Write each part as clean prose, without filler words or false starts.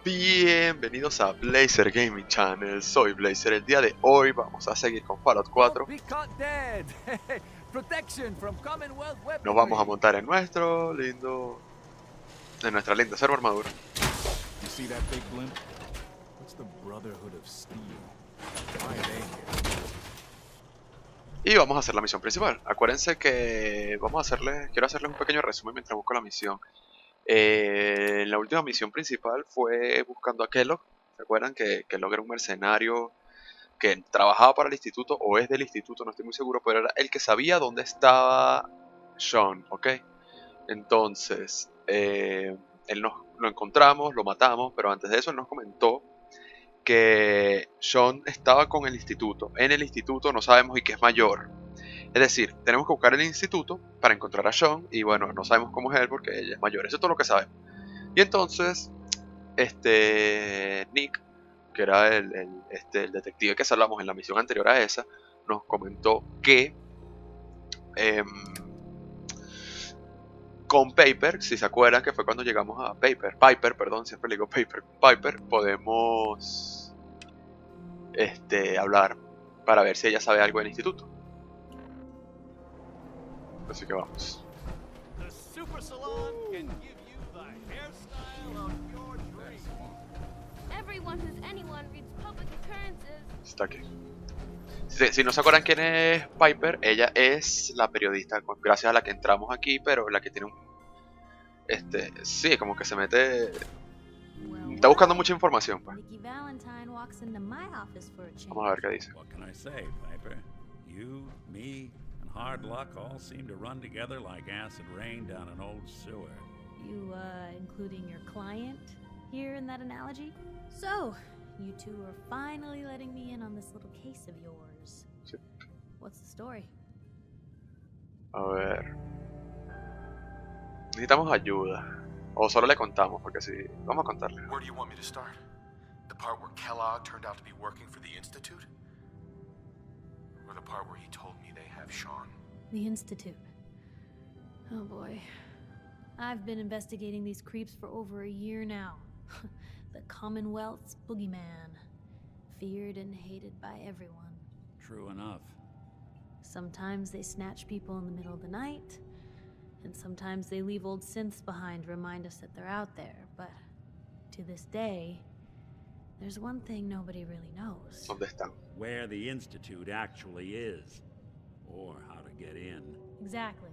Bienvenidos a Blazer Gaming Channel, soy Blazer. El día de hoy vamos a seguir con Fallout 4. Nos vamos a montar en nuestro lindo... en nuestra linda servo armadura. Y vamos a hacer la misión principal. Acuérdense que quiero hacerles un pequeño resumen mientras busco la misión. La última misión principal fue buscando a Kellogg. ¿Se acuerdan que Kellogg era un mercenario que trabajaba para el instituto o es del instituto? No estoy muy seguro, pero era el que sabía dónde estaba Sean, ¿ok? Entonces, lo encontramos, lo matamos, pero antes de eso él nos comentó que Sean estaba con el instituto. En el instituto no sabemos y que es mayor. Es decir, tenemos que buscar el instituto para encontrar a Sean y bueno, no sabemos cómo es él porque ella es mayor. Eso es todo lo que sabemos. Y entonces, Nick, que era el detective que hablamos en la misión anterior a esa, nos comentó que em, con Piper, si se acuerdan que fue cuando llegamos a Piper, perdón, siempre le digo Piper, podemos hablar para ver si ella sabe algo del instituto. Así que vamos. Está aquí. Si no se acuerdan quién es Piper, ella es la periodista gracias a la que entramos aquí, pero la que tiene un... sí, como que se mete... Está buscando mucha información, pues. Vamos a ver qué dice. Hard luck all seem to run together like acid rain down an old sewer. You, including your client here in that analogy? So, you two are finally letting me in on this little case of yours. Sí. What's the story? A ver. Necesitamos ayuda. O solo le contamos, porque sí. Vamos a contarle. Where do you want me to start? The part where Kellogg turned out to be working for the Institute? Or the part where he told me they have Sean? The Institute. Oh boy. I've been investigating these creeps for over a year now. The Commonwealth's boogeyman. Feared and hated by everyone. True enough. Sometimes they snatch people in the middle of the night, and sometimes they leave old synths behind to remind us that they're out there, but to this day, there's one thing nobody really knows. ¿Dónde están? Where the Institute actually is. Or how to get in. Exactly.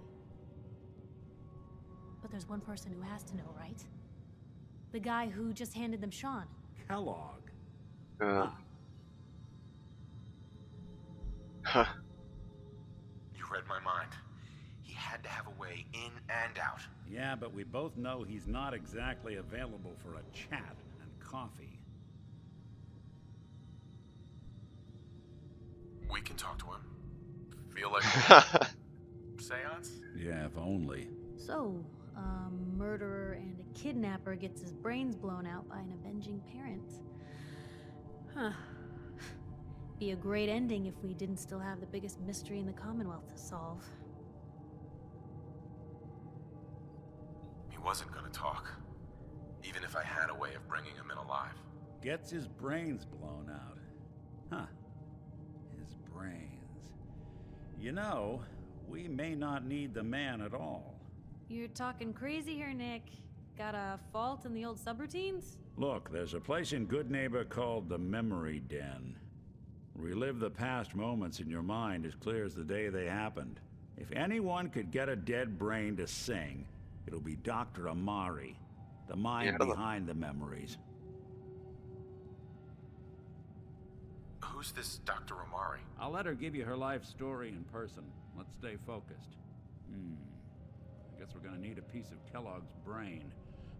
But there's one person who has to know, right? The guy who just handed them Sean. Kellogg. Huh. You read my mind. He had to have a way in and out. Yeah, but we both know he's not exactly available for a chat and coffee. We can talk to him. Feel like seance? Yeah, if only. So, a murderer and a kidnapper gets his brains blown out by an avenging parent. Huh. Be a great ending if we didn't still have the biggest mystery in the Commonwealth to solve. He wasn't gonna talk. Even if I had a way of bringing him in alive. Gets his brains blown out. Huh. His brains. You know, we may not need the man at all. You're talking crazy here, Nick. Got a fault in the old subroutines? Look, there's a place in Good Neighbor called the Memory Den. Relive the past moments in your mind as clear as the day they happened. If anyone could get a dead brain to sing, it'll be Dr. Amari, the mind behind the memories. Who's this Dr. Amari? I'll let her give you her life story in person. Let's stay focused. I guess we're gonna need a piece of Kellogg's brain.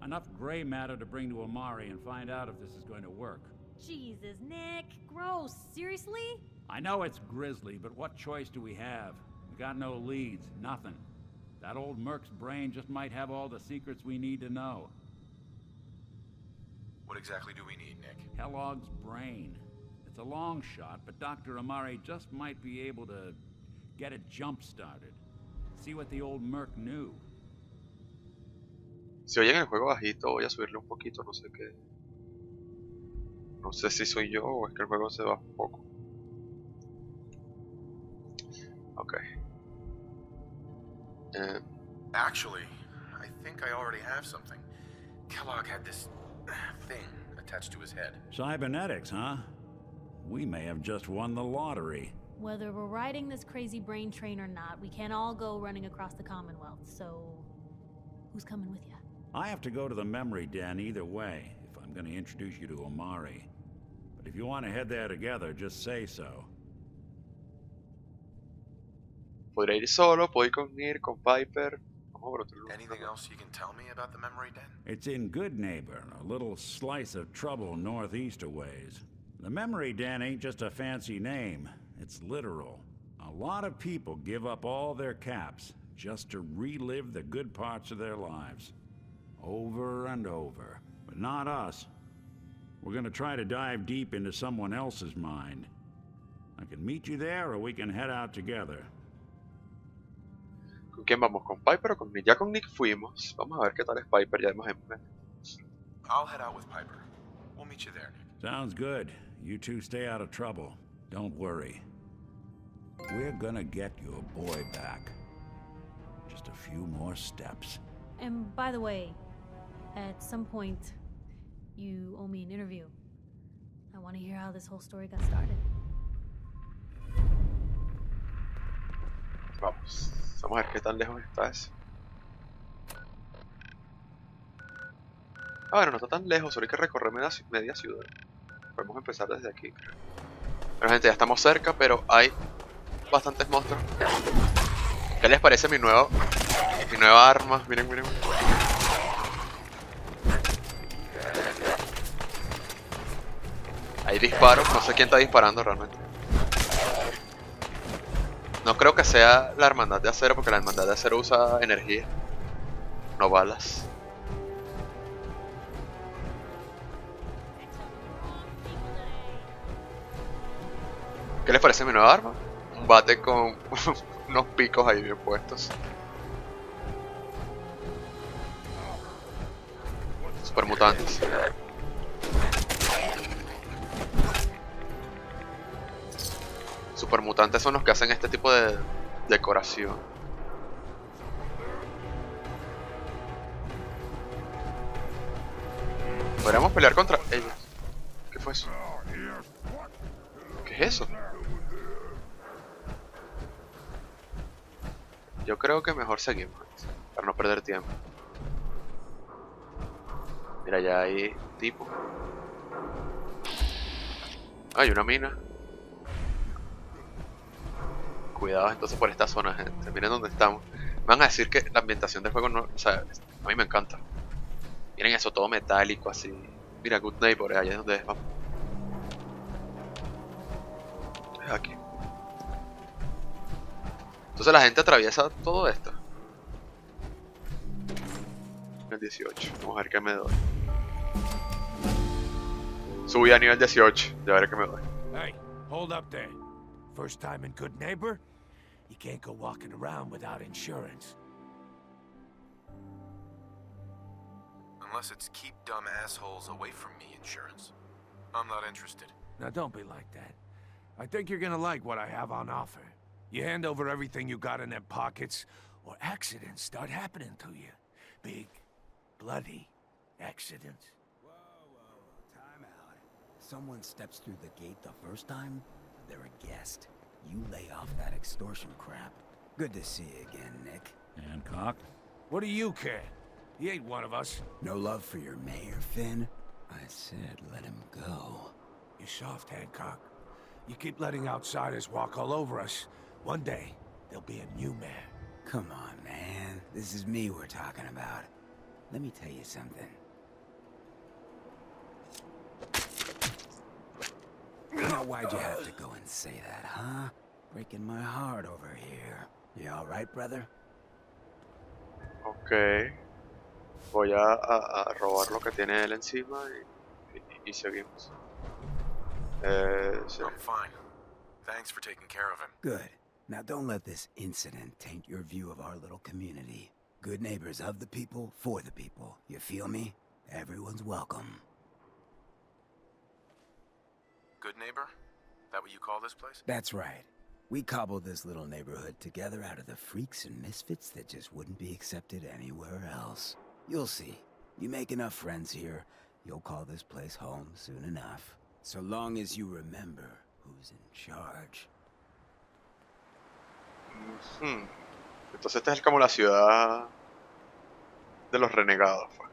Enough gray matter to bring to Amari and find out if this is going to work. Jesus, Nick. Gross. Seriously? I know it's grisly, but what choice do we have? We got no leads, nothing. That old Merc's brain just might have all the secrets we need to know. What exactly do we need, Nick? Kellogg's brain. It's a long shot, but Dr. Amari just might be able to get it jump-started. See what the old Merc knew. Si oyen el juego bajito, voy a subirle un poquito, no sé qué. No sé si soy yo o es que el juego se va un poco. Ok. Actually, I think I already have something. Kellogg had this thing attached to his head. Cybernetics, huh? We may have just won the lottery. Whether we're riding this crazy brain train or not, we can't all go running across the Commonwealth, so... who's coming with you? I have to go to the memory den either way, if I'm gonna introduce you to Omari. But if you want to head there together, just say so. Podría ir solo, puedo ir con Piper. Vamos por otro lugar. Anything else you can tell me about the memory den? It's in Good Neighbor, a little slice of trouble northeast a ways. The memory den ain't just a fancy name, it's literal. A lot of people give up all their caps just to relive the good parts of their lives. Over and over. But not us. We're gonna try to dive deep into someone else's mind. I can meet you there or we can head out together. ¿Con quién vamos? ¿Con Piper o con Nick? Ya con Nick fuimos. Vamos a ver qué tal es Piper. Ya hemos... I'll head out with Piper. We'll meet you there, Nick. Sounds good. You two stay out of trouble. Don't worry. We're gonna get your boy back. Just a few more steps. And by the way, at some point, you owe me an interview. I want to hear how this whole story got started. Vamos. Vamos a ver qué tan lejos está eso. Ah, bueno, no está tan lejos. Solo hay que recorrer media ciudad. Podemos empezar desde aquí, creo. Bueno, gente, ya estamos cerca, pero hay bastantes monstruos. ¿Qué les parece mi nueva arma? Miren, miren. Hay disparos, no sé quién está disparando realmente. No creo que sea la hermandad de acero, porque la hermandad de acero usa energía, no balas. ¿Qué les parece mi nueva arma? Un bate con unos picos ahí bien puestos. Super mutantes. Super mutantes son los que hacen este tipo de decoración. Podríamos pelear contra ellos. ¿Qué fue eso? ¿Qué es eso? Yo creo que mejor seguimos, para no perder tiempo. Mira, ya hay tipo. Hay una mina. Cuidado entonces por esta zona, gente. Miren dónde estamos. Me van a decir que la ambientación del juego no... O sea, a mí me encanta. Miren eso, todo metálico así. Mira, Good Neighbor, allá es donde es. Vamos. Es aquí. Entonces la gente atraviesa todo esto. Nivel 18. Vamos a ver qué me doy. Subí a nivel 18. Ya veré qué me doy. Hey, hold up there. First time in Good Neighbor? You can't go walking around without insurance. Unless it's keep dumb assholes away from me insurance. I'm not interested. Now don't be like that. I think you're gonna like what I have on offer. You hand over everything you got in them pockets, or accidents start happening to you. Big, bloody accidents. Whoa, time out. Someone steps through the gate the first time, they're a guest. You lay off that extortion crap. Good to see you again, Nick. Hancock? What do you care? He ain't one of us. No love for your mayor, Finn? I said let him go. You're soft, Hancock. You keep letting outsiders walk all over us. One day, there'll be a new mayor. Come on, man. This is me we're talking about. Let me tell you something. Now, why'd you have to go and say that, huh? Breaking my heart over here. You alright, brother? Ok. Voy a robar lo que tiene él encima y seguimos. Sí. I'm fine. Thanks for taking care of him. Good. Now don't let this incident taint your view of our little community. Good neighbors of the people, for the people. You feel me? Everyone's welcome. Good neighbor? That what you call this place? That's right. We cobbled this little neighborhood together out of the freaks and misfits that just wouldn't be accepted anywhere else. You'll see. You make enough friends here, you'll call this place home soon enough. So long as you remember who's in charge. Entonces esta es como la ciudad de los renegados, pues.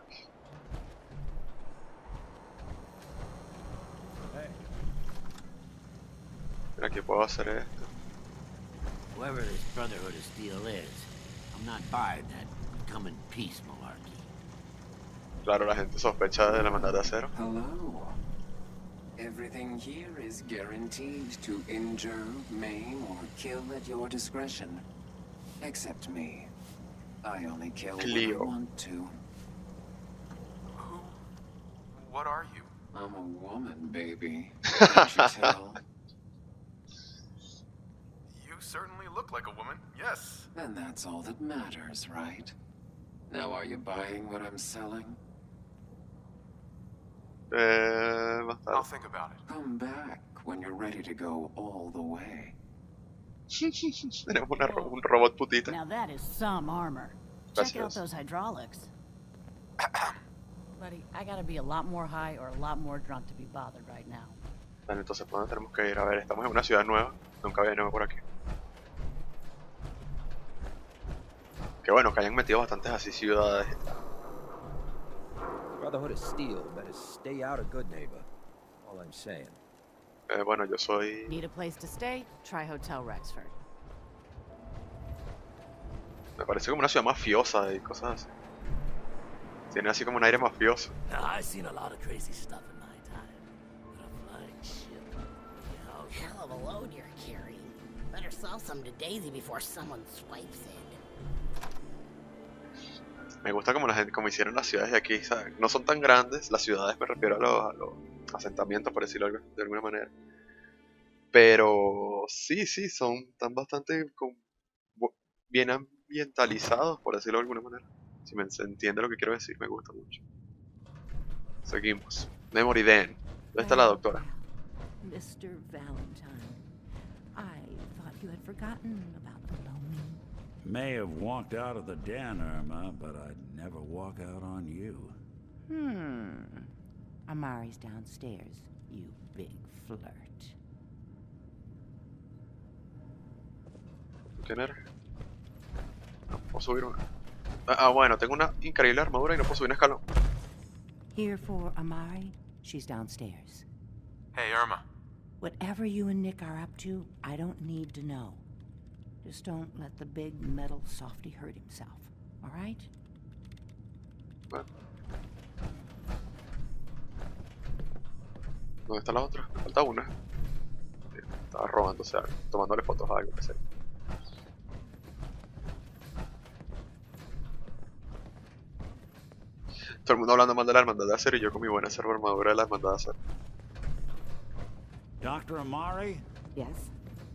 Mira, aquí puedo hacer esto. Whoever this Brotherhood of Steel is, I'm not buying that come in peace malarkey. Claro, la gente sospecha de la hermandad de acero. Hello. Everything here is guaranteed to injure, maim, or kill at your discretion. Except me. I only kill when I want to. Who? What are you? I'm a woman, baby. Can't you tell? You certainly look like a woman, yes. And that's all that matters, right? Now are you buying what I'm selling? Más I'll tarde. think about it. Come back when you're ready to go all the way. Tenemos un robot putita. Now that is some armor. Check out those hydraulics. Buddy, I gotta be a lot more high or a lot more drunk to be bothered right now. Vale, entonces, ¿por dónde tenemos que ir? A ver, estamos en una ciudad nueva. Nunca había venido por aquí. Qué bueno que hayan metido bastantes así ciudades. Brotherhood of Steel better stay out of Good Neighbor. All I'm saying. Bueno, yo soy... Need a place to stay? Try Hotel Rexford. Me parece como una ciudad mafiosa y cosas así. Tiene así como un aire mafioso. I've seen a lot of crazy stuff in my time. But a flying ship, you know, Hell of a load you're carrying. Better sell some to Daisy before someone swipes it. Me gusta como la gente, como hicieron las ciudades de aquí, ¿sabes? No son tan grandes, las ciudades me refiero a los asentamientos, por decirlo de alguna manera. Pero sí, están bastante bien ambientalizados, por decirlo de alguna manera. Si se entiende lo que quiero decir, me gusta mucho. Seguimos. Memory Den. ¿Dónde está la doctora? Mr. Valentine, I thought you had forgotten about the lonely. May have walked out of the den, Irma, but I'd never walk out on you. Amari's downstairs, you big flirt. ¿Quién era? No puedo subir una. Bueno, tengo una increíble armadura y no puedo subir un escalón. Here for Amari, she's downstairs. Hey, Irma. Whatever you and Nick are up to, I don't need to know. Just don't let the big metal softy hurt himself, all right? Bueno. ¿Dónde está la otra? Me falta una. Estaba robándose algo, tomándole fotos a algo, que sé. Todo el mundo hablando mal de la hermandad de acero y yo con mi buena armadura de la hermandad de acero. Dr. Amari? Yes?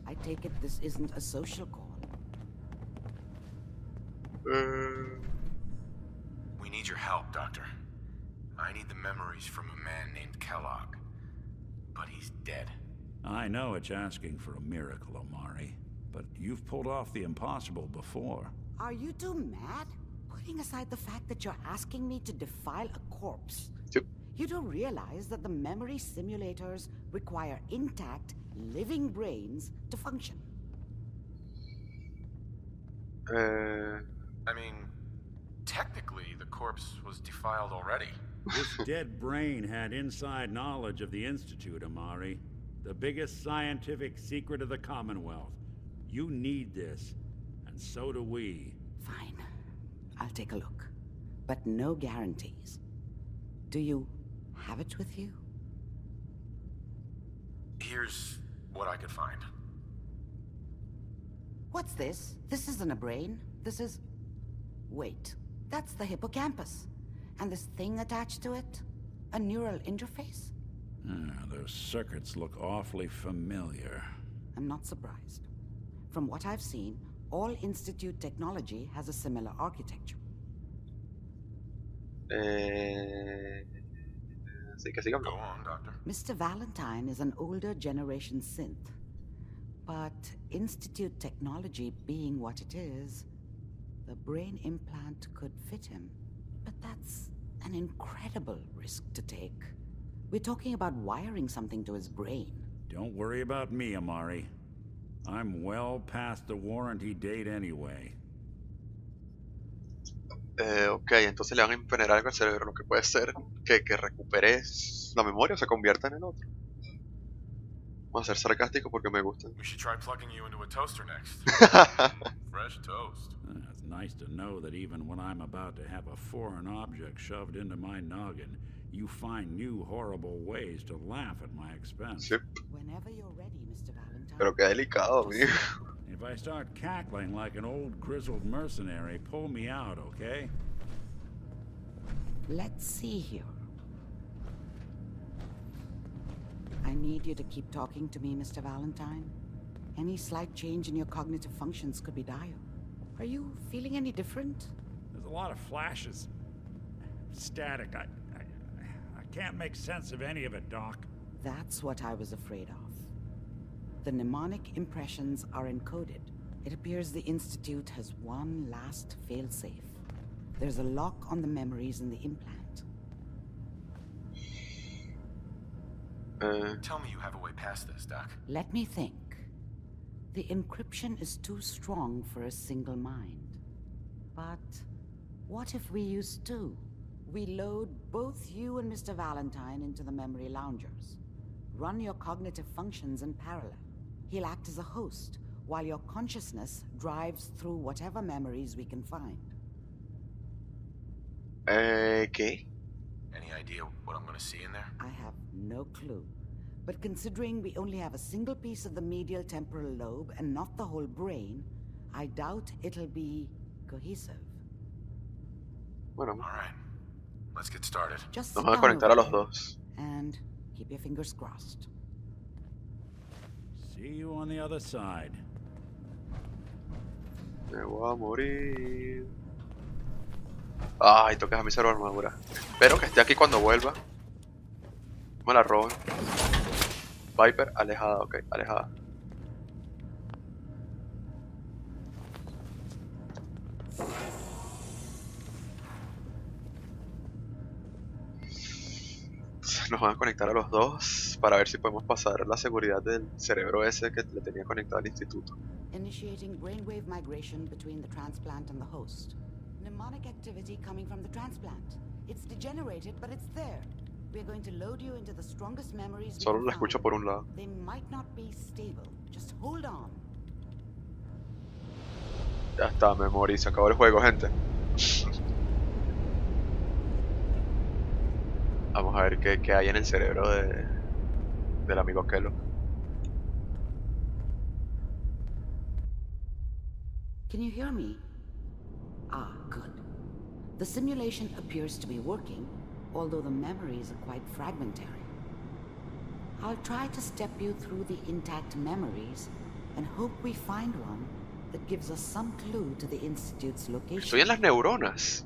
I take it this isn't a social call. We need your help, Doctor. I need the memories from a man named Kellogg. But he's dead. I know it's asking for a miracle, Amari, but you've pulled off the impossible before. Are you two mad? Putting aside the fact that you're asking me to defile a corpse. Yep. You don't realize that the memory simulators require intact, living brains to function. I mean, technically, the corpse was defiled already. This dead brain had inside knowledge of the Institute, Amari. The biggest scientific secret of the Commonwealth. You need this, and so do we. Fine. I'll take a look. But no guarantees. Do you have it with you? Here's what I could find. What's this? This isn't a brain. This is... Wait. That's the hippocampus. And this thing attached to it? A neural interface? Those circuits look awfully familiar. I'm not surprised. From what I've seen, all Institute technology has a similar architecture. Así que sigamos. Go on, Doctor. Mr. Valentine is an older generation synth. But Institute technology being what it is, the brain implant could fit him. But that's an incredible risk to take. We're talking about wiring something to his brain. Don't worry about me, Amari. I'm well past the warranty date anyway. Ok, entonces le van a imponer algo al cerebro, lo que puede ser que recupere la memoria o se convierta en el otro. Vamos a ser sarcástico porque me gustan. We should try plugging you into a toaster next. Fresh toast. It's nice to know that even when I'm about to have a foreign object shoved into my noggin, you find new horrible ways to laugh at my expense. Sí. Whenever you're ready, Mr. Valentine. Pero qué delicado, amigo. If I start cackling like an old grizzled mercenary, pull me out, okay? Let's see here. I need you to keep talking to me, Mr. Valentine. Any slight change in your cognitive functions could be dire. Are you feeling any different? There's a lot of flashes. Static. I can't make sense of any of it, Doc. That's what I was afraid of. The mnemonic impressions are encoded. It appears the Institute has one last failsafe. There's a lock on the memories in the implant. Tell me you have a way past this, Doc. Let me think. The encryption is too strong for a single mind. But what if we use two? We load both you and Mr. Valentine into the memory loungers. Run your cognitive functions in parallel. He'll act as a host, while your consciousness drives through whatever memories we can find. ¿Qué? Any idea what I'm gonna see in there? I have no clue. But considering we only have a single piece of the medial temporal lobe and not the whole brain, I doubt it'll be cohesive. Bueno, All right. Let's get started. Just nos van a conectar a los dos. And keep your fingers crossed. See you on the other side. Me voy a morir. Ay, tocas a mi cero armadura. Espero que esté aquí cuando vuelva. Me la roben. Viper, alejada, ok, alejada. Nos van a conectar a los dos para ver si podemos pasar la seguridad del cerebro ese que le tenía conectado al instituto. Initiating brainwave migration between the transplant and the host. Mnemonic activity coming from the transplant. It's degenerated, but it's there. We're going to load you into the strongest memories we Solo can la escucho find. por un lado. They might not be stable. Just hold on. Ya está, me morí, se acabó el juego, gente. Vamos a ver qué hay en el cerebro del amigo Kellogg. Can you hear me? Ah, good. The simulation appears to be working, although the memories are quite fragmentary. I'll try to step you through the intact memories and hope we find one that gives us some clue to the Institute's location. Estoy en las neuronas.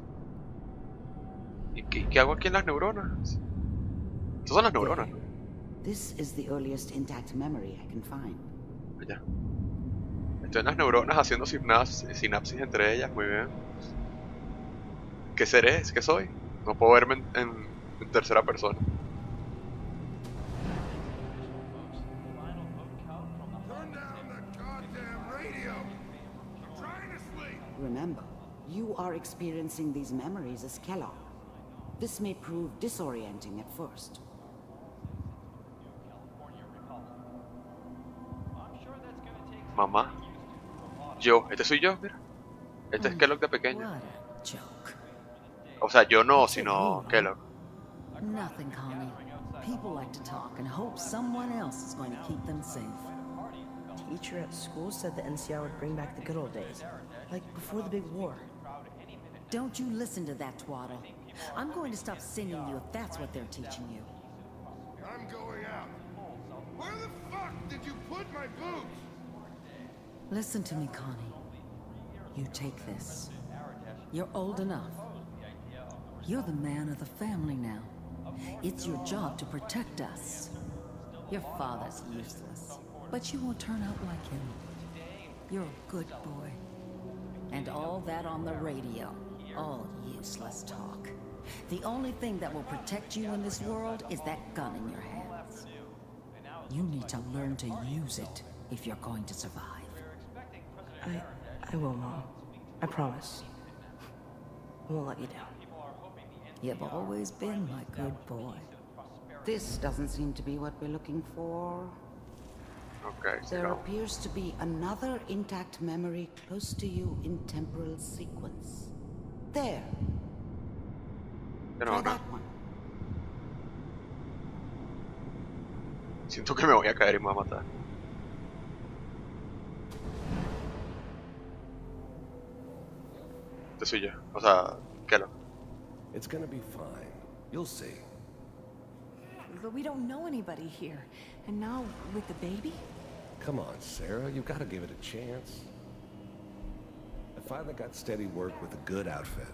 ¿Y qué hago aquí en las neuronas? Estas son las neuronas, ¿no? This is the earliest intact memory I can find. Ya. Estoy en las neuronas haciendo sinapsis entre ellas, muy bien. ¿Qué seré? ¿Qué soy? No puedo verme en tercera persona. Remember, you are experiencing these memories as Kellogg. This may prove disorienting at first. Mamá. Yo. Este soy yo, mira. Este es Kellogg de pequeño. What a joke. O sea, yo no, sino Kellogg. Nothing, Connie. People like to talk and hope someone else is going to keep them safe. Teacher at school said the NCR would bring back the good old days, like before the big war. Don't you listen to that twaddle. I'm going to stop singing you if that's what they're teaching you. I'm going out. Where the fuck did you put my boots? Listen to me, Connie. You take this. You're old enough. You're the man of the family now. It's your job to protect us. Your father's useless, but you won't turn out like him. You're a good boy. And all that on the radio, all useless talk. The only thing that will protect you in this world is that gun in your hands. You need to learn to use it if you're going to survive. I will, Mom. I promise. I won't let you down. You've always been my good boy. This doesn't seem to be what we're looking for. Okay, There appears to be another intact memory close to you in temporal sequence. There. Try that one. Siento que me voy a caer y me voy a matar. Este soy yo. O sea, Kellogg. It's gonna be fine. You'll see. But we don't know anybody here. And now, with the baby? Come on, Sarah. You gotta give it a chance. I finally got steady work with a good outfit.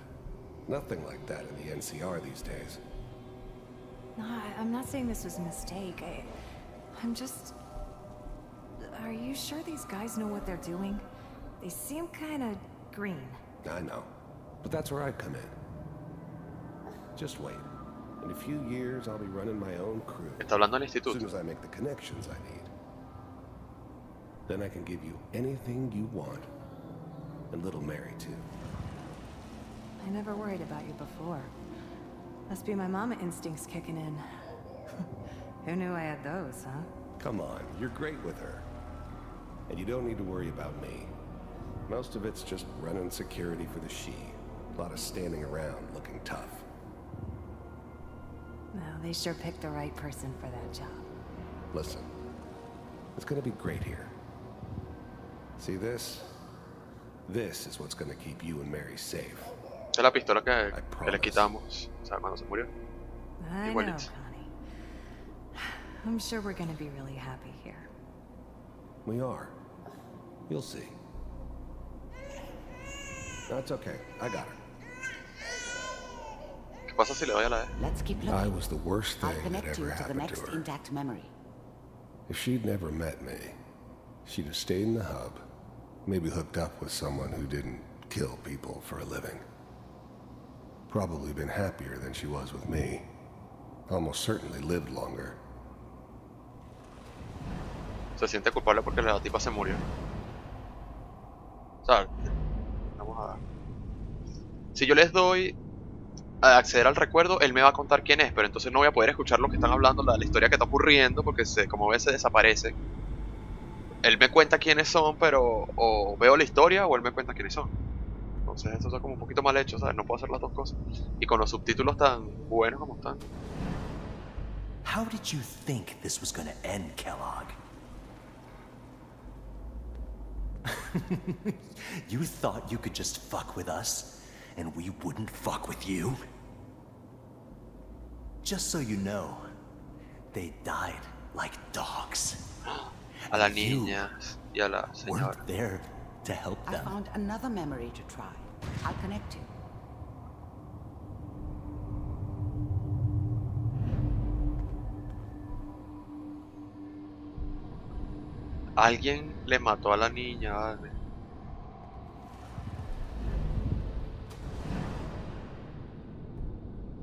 Nothing like that in the NCR these days. No, I'm not saying this was a mistake. I'm just... Are you sure these guys know what they're doing? They seem kind of green. I know. But that's where I come in. Just wait. In a few years, I'll be running my own crew. Está hablando al instituto. As soon as I make the connections I need. Then I can give you anything you want. And little Mary, too. I never worried about you before. Must be my mama instincts kicking in. Who knew I had those, huh? Come on, you're great with her. And you don't need to worry about me. Most of it's just running security for the she. A lot of standing around looking tough. No, they sure picked the right person for that job. Listen, it's gonna be great here. See this? This is what's gonna keep you and Mary safe. Esa es la pistola que le quitamos, o sea, cuando se murió. I know, Connie. I'm sure we're gonna be really happy here. We are. You'll see. That's okay. I got her. ¿Qué pasa si le doy a la E? Let's keep looking. I was the worst I'll thing that connect you ever to the happened next to her. intact memory. If she'd never met me, she'd have stayed in the hub, maybe hooked up with someone who didn't kill people for a living. Probably been happier than she was with me. Almost certainly lived longer. Se siente culpable porque la tipa se murió. O sea, vamos a... Si yo les doy a acceder al recuerdo, él me va a contar quién es, pero entonces no voy a poder escuchar lo que están hablando, la historia que está ocurriendo, porque como ves se desaparece. Él me cuenta quiénes son, pero o veo la historia o él me cuenta quiénes son. Entonces eso está como un poquito mal hecho, ¿sabes? No puedo hacer las dos cosas. Y con los subtítulos tan buenos como están. How did you think this was gonna end, Kellogg? You thought you could just fuck with us, and we wouldn't fuck with you? Just so you know, they died like dogs. A la niña y a la señora. Weren't there to help them. I found another memory to try. I'll connect you. Alguien le mató a la niña, vale.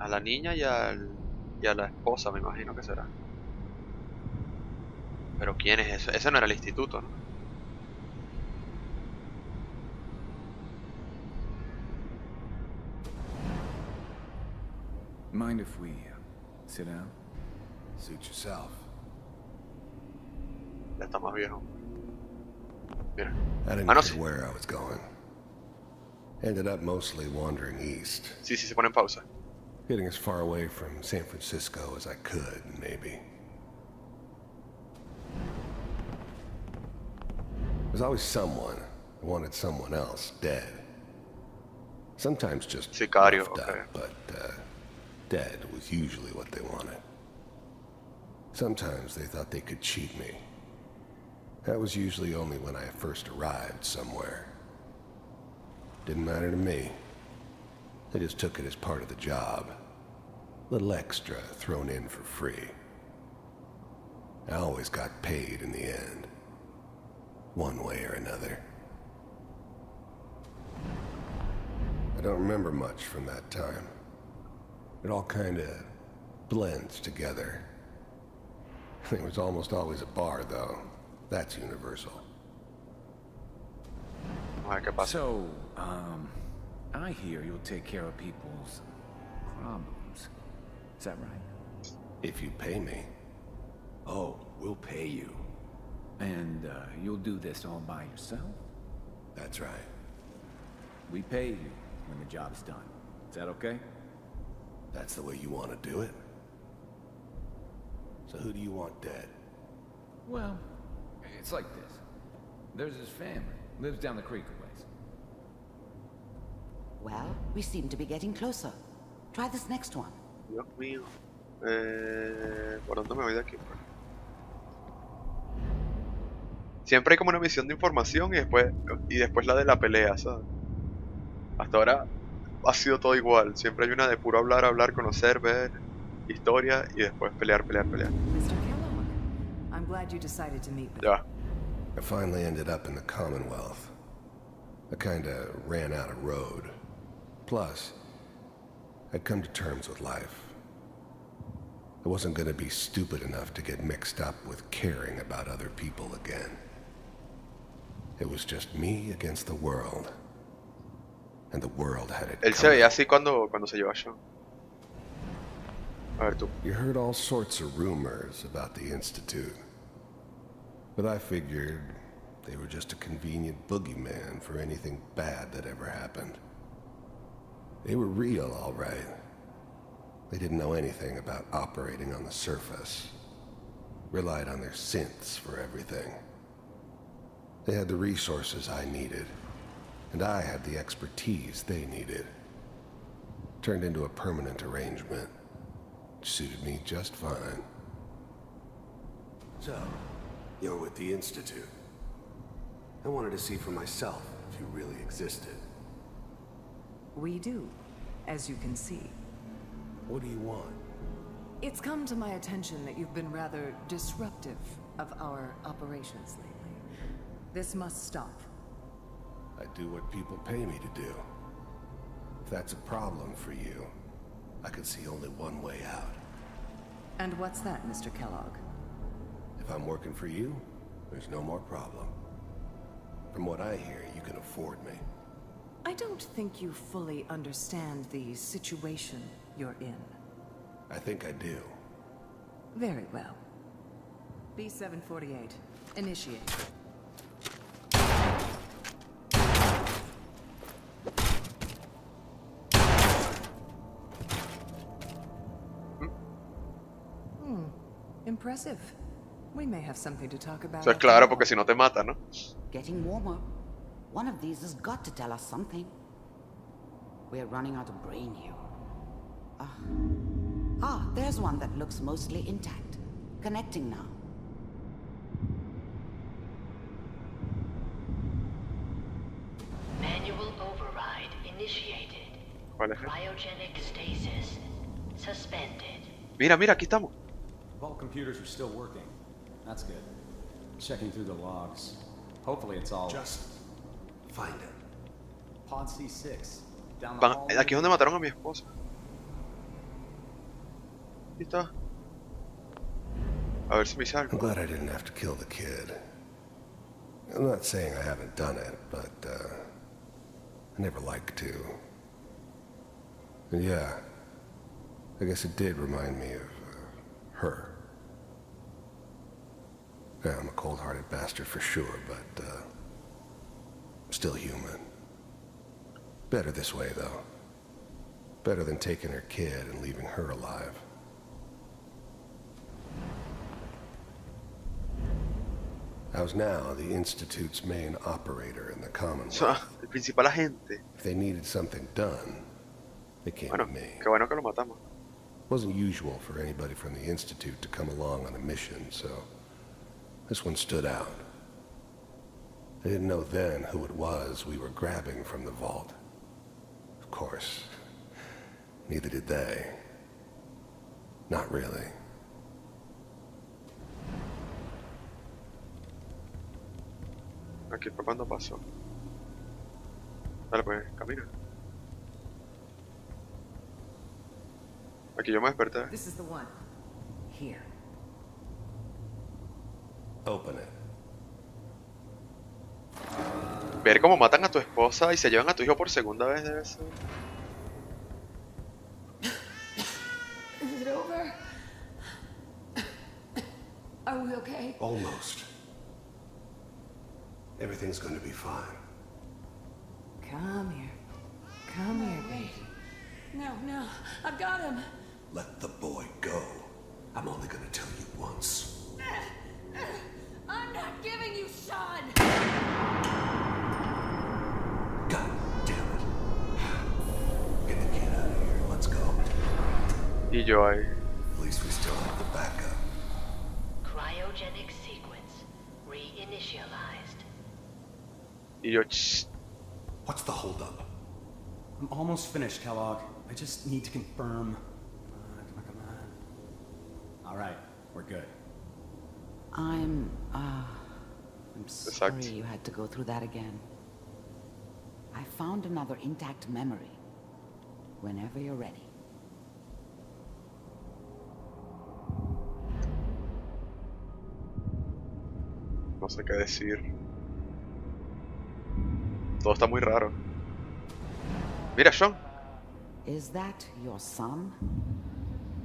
A la niña y a la esposa, me imagino que será. Pero ¿quién es ese? Ese no era el instituto, ¿no? Mind if we sit down? Suit yourself. Ya está más viejo. Mira. I didn't care where I was going. Ended up mostly wandering east. Sí, se pone en pausa. Getting as far away from San Francisco as I could, maybe. There's always someone who wanted someone else dead. Sometimes just Sicario, roughed up, but dead was usually what they wanted. Sometimes they thought they could cheat me. That was usually only when I first arrived somewhere. Didn't matter to me. They just took it as part of the job. Little extra thrown in for free. I always got paid in the end. One way or another. I don't remember much from that time. It all kinda blends together. There was almost always a bar, though. That's universal. So, I hear you'll take care of people's problems. Is that right? If you pay me. Oh, we'll pay you. And, you'll do this all by yourself? That's right. We pay you when the job's done. Is that okay? That's the way you want to do it? So who do you want dead? Well, it's like this. There's his family. Lives down the creek a ways. Well, we seem to be getting closer. Try this next one. Dios mío. ¿Por dónde me voy de aquí? Siempre hay como una misión de información y después la de la pelea, ¿sabes? Hasta ahora ha sido todo igual. Siempre hay una de puro hablar, conocer, ver, historia y después pelear. Mr. Kellogg, I'm glad you decided to meet with me. I finally ended up in the Commonwealth. I kinda ran out of road. Plus, I'd come to terms with life. I wasn't gonna be stupid enough to get mixed up with caring about other people again. It was just me against the world. And the world had it Él se veía así cuando se llevó a Sean. A ver tú. You heard all sorts of rumors about the Institute. But I figured they were just a convenient boogeyman for anything bad that ever happened. They were real, all right. They didn't know anything about operating on the surface. Relied on their synths for everything. They had the resources I needed, and I had the expertise they needed. Turned into a permanent arrangement. Suited me just fine. So, you're with the Institute. I wanted to see for myself if you really existed. We do, as you can see. What do you want? It's come to my attention that you've been rather disruptive of our operations lately. This must stop. I do what people pay me to do. If that's a problem for you, I could see only one way out. And what's that, Mr. Kellogg? If I'm working for you, there's no more problem. From what I hear, you can afford me. I don't think you fully understand the situation you're in. I think I do. Very well. B-748, initiate. Impressive. We may have something to talk about. Eso es claro porque si no te mata, ¿no? Getting warmer. One of these has got to tell us something. We're running out of brain here. There's one that looks mostly intact. Connecting now. Manual override initiated. ¿Cuál es? Cryogenic stasis suspended. Mira, aquí estamos. All computers are still working. That's good. Checking through the logs. Hopefully it's all... Just find it. Pod C6. Down the hall. Aquí es donde mataron a mi esposa. Aquí está. A ver si me sale. I'm glad I didn't have to kill the kid. I'm not saying I haven't done it, but I never liked to. And yeah, I guess it did remind me of her. Yeah, I'm a cold-hearted bastard for sure, but still human. Better this way, though. Better than taking her kid and leaving her alive. I was now the Institute's main operator in the Commonwealth. El principal agente. If they needed something done, they came to me. Qué bueno que lo matamos. It wasn't usual for anybody from the Institute to come along on a mission, so this one stood out. They didn't know then who it was we were grabbing from the vault. Of course, neither did they. Not really. Aquí fue cuando pasó. Dale pues, camina. Aquí yo me desperté. This is the one. Here. Open it. Ver cómo matan a tu esposa y se llevan a tu hijo por segunda vez debe ser. Is it over? Are we okay? Almost. Everything's going to be fine. Come here. Come here, baby. No, I've got him. Let the boy go. I'm only going to tell you once. I'm not giving you Sean. God damn it. Get the kid out of here. Let's go. Y yo ahí. At least we still have the backup. Cryogenic sequence reinitialized. Y yo, shh. What's the holdup? I'm almost finished, Kellogg. I just need to confirm. Come on. All right, we're good. I'm sorry you had to go through that again. I found another intact memory. Whenever you're ready. No sé qué decir. Todo está muy raro. Mira, Sean. Is that your son?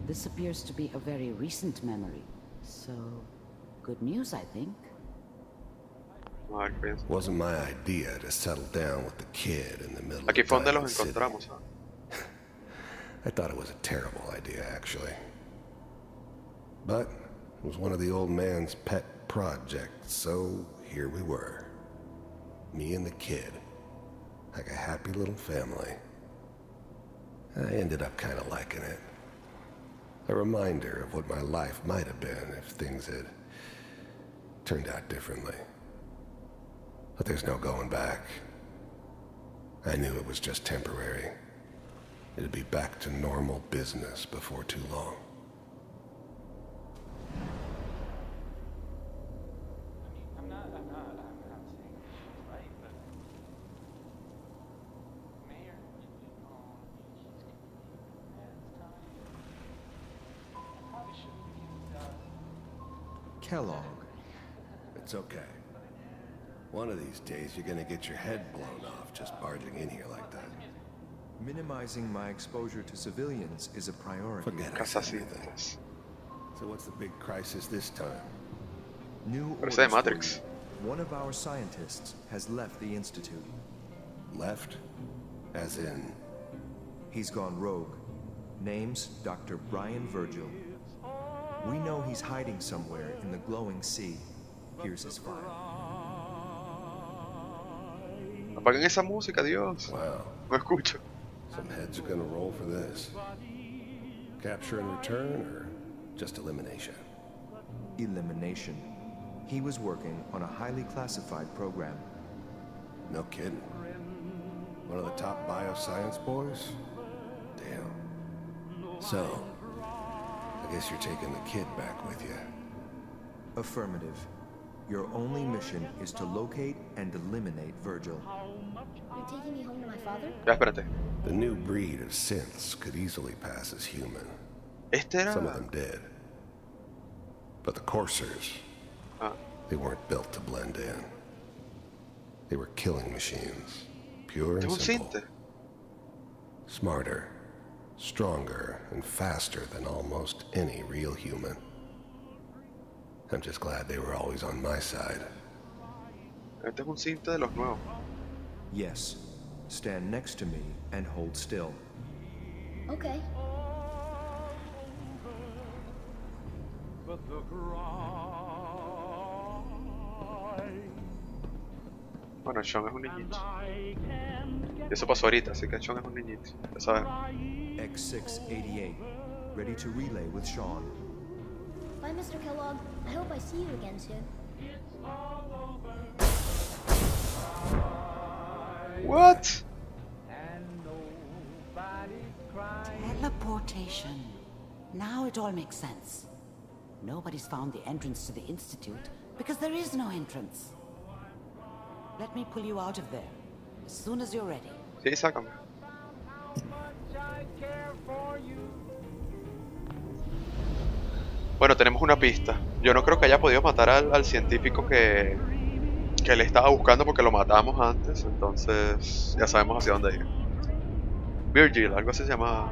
This appears to be a very recent memory. So, good news, I think. Wasn't my idea to settle down with the kid in the middle Aquí of fue donde Diamond los City. encontramos. I thought it was a terrible idea, actually. But it was one of the old man's pet projects, so here we were. Me and the kid. Like a happy little family. I ended up kind of liking it. A reminder of what my life might have been if things had turned out differently. But there's no going back. I knew it was just temporary. It'd be back to normal business before too long. I'm not saying she's right, but Mayor, I probably shouldn't have Kellogg. It's okay. One of these days you're gonna get your head blown off just barging in here like that. Minimizing my exposure to civilians is a priority. Forget anything. So what's the big crisis this time? New Parece de Matrix. One of our scientists has left the Institute. Left? As in? He's gone rogue. Name's Dr. Brian Virgil. We know he's hiding somewhere in the glowing sea. Here's his file. Apaguen esa música, Dios. Wow. No escucho. Some heads are gonna roll for this. Capture and return, or just elimination? Elimination. He was working on a highly classified program. No kidding. One of the top bioscience boys? Damn. So, I guess you're taking the kid back with you. Affirmative. Your only mission is to locate and eliminate Virgil. You're taking me home to my father? Ya, espérate. The new breed of synths could easily pass as human. Some of them did. But the coursers, they weren't built to blend in. They were killing machines, pure and simple. Smarter, stronger, and faster than almost any real human. I'm just glad they were always on my side. Este es un cinte de los nuevos. Yes. Stand next to me and hold still. Okay. Bueno, Sean es un niñito. Y eso pasó ahorita, así que Sean es un niñito. Ya sabes. X688. Ready to relay with Sean. Bye, Mr. Kellogg. I hope I see you again soon. What? Teleportation. Now it all makes sense. Nobody's found the entrance to the Institute because there is no entrance. Let me pull you out of there as soon as you're ready. Sí, sácame. Bueno, tenemos una pista. Yo no creo que haya podido matar al científico que le estaba buscando porque lo matamos antes. Entonces ya sabemos hacia dónde ir. Virgil, algo así se llama.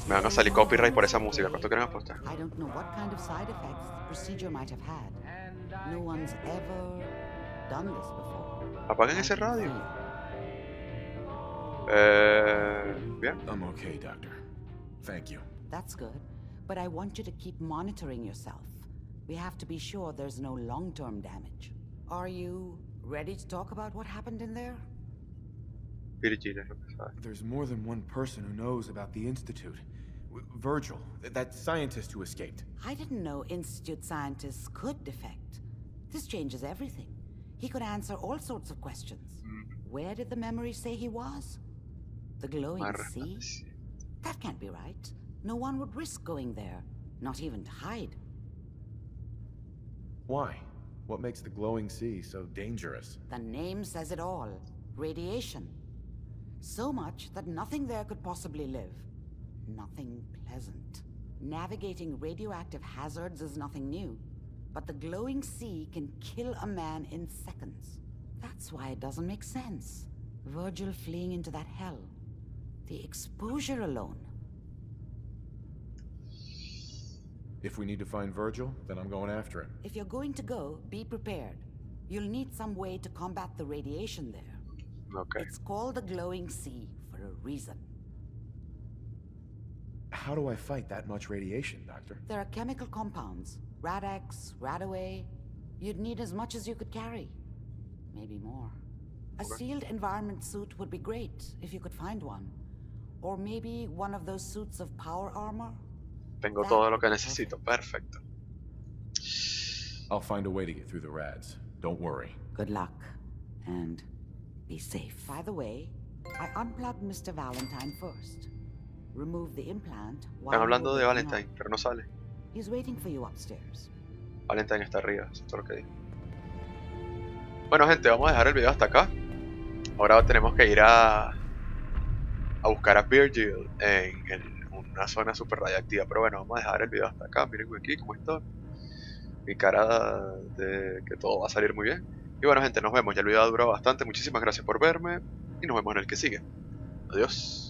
Me van a salir copyright por esa música. ¿Cuánto quieren apostar? I don't know what kind of side effects the procedure might have had. No one's ever done this before. Apaguen ese radio. Bien. I'm okay, Doctor. Thank you. That's good, but I want you to keep monitoring yourself. We have to be sure there's no long-term damage. Are you ready to talk about what happened in there? Virgil es lo que sabe. There's more than one person who knows about the Institute. Virgil, that scientist who escaped. I didn't know Institute scientists could defect. This changes everything. He could answer all sorts of questions. Where did the memory say he was? The glowing sea? That can't be right. No one would risk going there, not even to hide. Why? What makes the glowing sea so dangerous? The name says it all. Radiation. So much that nothing there could possibly live. Nothing pleasant. Navigating radioactive hazards is nothing new, but the glowing sea can kill a man in seconds. That's why it doesn't make sense. Virgil fleeing into that hell. The exposure alone. If we need to find Virgil, then I'm going after him. If you're going to go, be prepared. You'll need some way to combat the radiation there. Okay. It's called the glowing sea for a reason. How do I fight that much radiation, Doctor? There are chemical compounds. Rad-X, Radaway. You'd need as much as you could carry. Maybe more. A sealed environment suit would be great, if you could find one. Or maybe one of those suits of power armor? Tengo todo lo que necesito. Perfecto. I'll find a way to get through the rads. Don't worry. Good luck. And be safe. By the way, I unplugged Mr. Valentine first. Remove the implant while Están hablando de you were waking Valentine, up. pero no sale. He's waiting for you upstairs. Valentine está arriba, eso es todo lo que digo. Bueno, gente, vamos a dejar el video hasta acá. Ahora tenemos que ir a buscar a Virgil en una zona super radiactiva. Pero bueno, vamos a dejar el video hasta acá. Miren aquí cómo está. Mi cara de que todo va a salir muy bien. Y bueno, gente, nos vemos. Ya el video ha durado bastante. Muchísimas gracias por verme. Y nos vemos en el que sigue. Adiós.